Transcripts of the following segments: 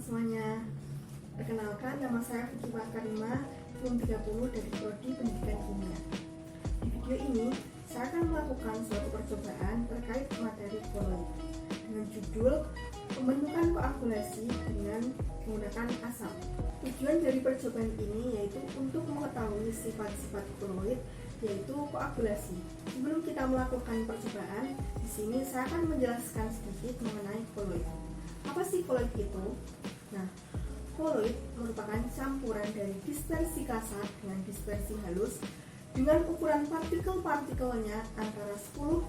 semuanya. Perkenalkan, nama saya Vicky Makarima, Form 30 dari Prodi Pendidikan Kimia. Di video ini, saya akan melakukan suatu percobaan terkait materi koloid dengan judul pembentukan koagulasi dengan menggunakan asam. Tujuan dari percobaan ini yaitu untuk mengetahui sifat-sifat koloid, yaitu koagulasi. Sebelum kita melakukan percobaan, di sini saya akan menjelaskan sedikit mengenai koloid. Apa sih koloid itu? Nah, koloid merupakan campuran dari dispersi kasar dengan dispersi halus dengan ukuran partikel-partikelnya antara 10⁻⁷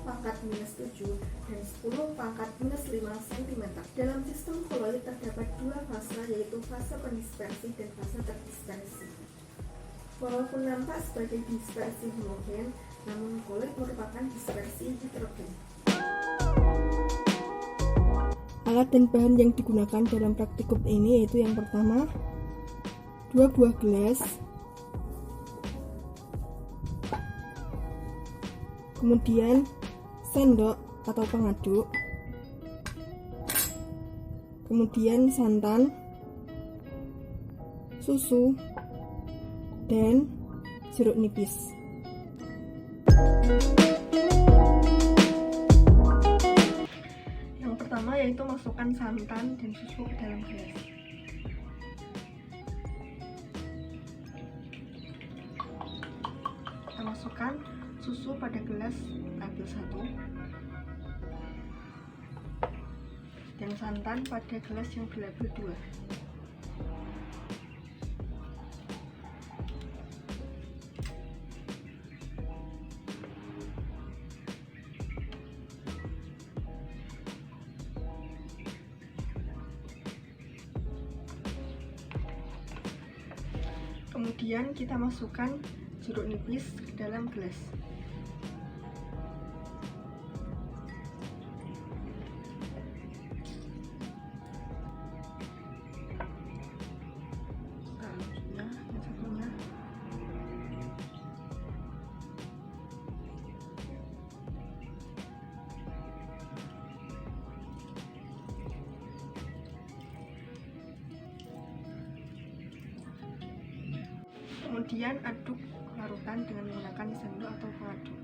dan 10⁻⁵ cm. Dalam sistem koloid terdapat dua fase, yaitu fase pendispersi dan fase terdispersi. Walaupun nampak sebagai dispersi homogen, namun koloid merupakan dispersi heterogen. Alat dan bahan yang digunakan dalam praktikum ini yaitu yang pertama, 2 buah gelas, kemudian sendok atau pengaduk, kemudian santan, susu, dan jeruk nipis. Yang pertama yaitu masukkan santan dan susu ke dalam gelas. Kita masukkan susu pada gelas label 1 dan santan pada gelas yang berlabel 2. Kemudian kita masukkan jeruk nipis ke dalam gelas. Selanjutnya, yang satunya. Kemudian aduk larutan dengan menggunakan sendok atau pengaduk.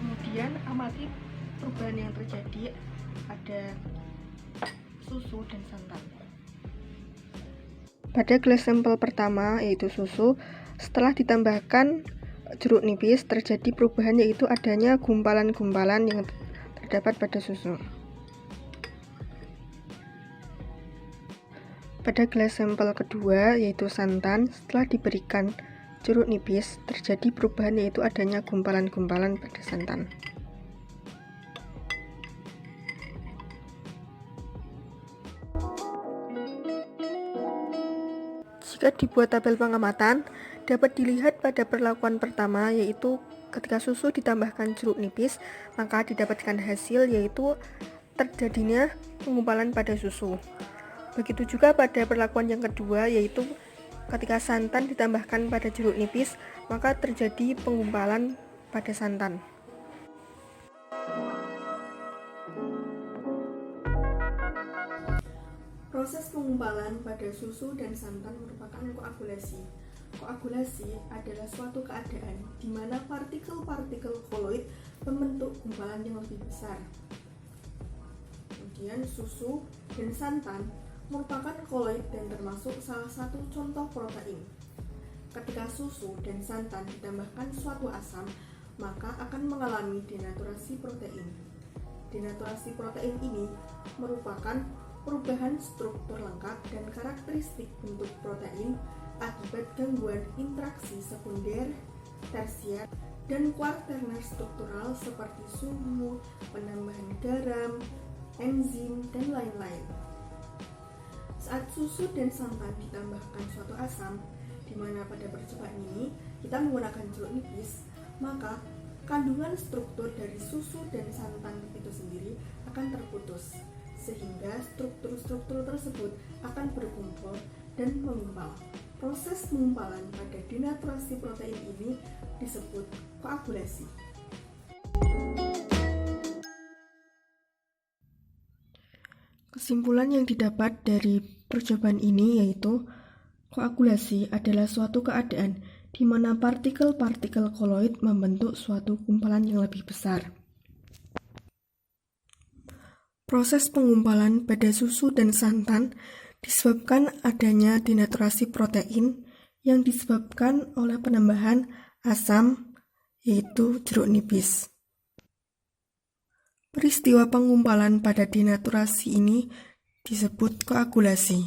Kemudian amati perubahan yang terjadi pada susu dan santan. Pada gelas sampel pertama yaitu susu, setelah ditambahkan jeruk nipis terjadi perubahan, yaitu adanya gumpalan-gumpalan yang terdapat pada susu. Pada gelas sampel kedua yaitu santan, setelah diberikan jeruk nipis terjadi perubahan, yaitu adanya gumpalan-gumpalan pada santan. Jika dibuat tabel pengamatan, dapat dilihat pada perlakuan pertama, yaitu ketika susu ditambahkan jeruk nipis, maka didapatkan hasil yaitu terjadinya penggumpalan pada susu. Begitu juga pada perlakuan yang kedua, yaitu ketika santan ditambahkan pada jeruk nipis, maka terjadi penggumpalan pada santan. Proses penggumpalan pada susu dan santan merupakan koagulasi. Koagulasi adalah suatu keadaan di mana partikel-partikel koloid membentuk gumpalan yang lebih besar. Kemudian susu dan santan merupakan koloid dan termasuk salah satu contoh protein. Ketika susu dan santan ditambahkan suatu asam, maka akan mengalami denaturasi protein. Denaturasi protein ini merupakan perubahan struktur lengkap dan karakteristik bentuk protein akibat gangguan interaksi sekunder, tersier, dan kuaterner struktural seperti suhu, penambahan garam, enzim, dan lain-lain. Saat susu dan santan ditambahkan suatu asam, di mana pada percobaan ini kita menggunakan jeruk nipis, maka kandungan struktur dari susu dan santan itu sendiri akan terputus, sehingga struktur-struktur tersebut akan berkumpul dan mengumpal. Proses pengumpalan pada denaturasi protein ini disebut koagulasi. Kesimpulan yang didapat dari percobaan ini yaitu koagulasi adalah suatu keadaan di mana partikel-partikel koloid membentuk suatu gumpalan yang lebih besar. Proses pengumpalan pada susu dan santan disebabkan adanya denaturasi protein yang disebabkan oleh penambahan asam, yaitu jeruk nipis. Peristiwa pengumpalan pada denaturasi ini disebut koagulasi.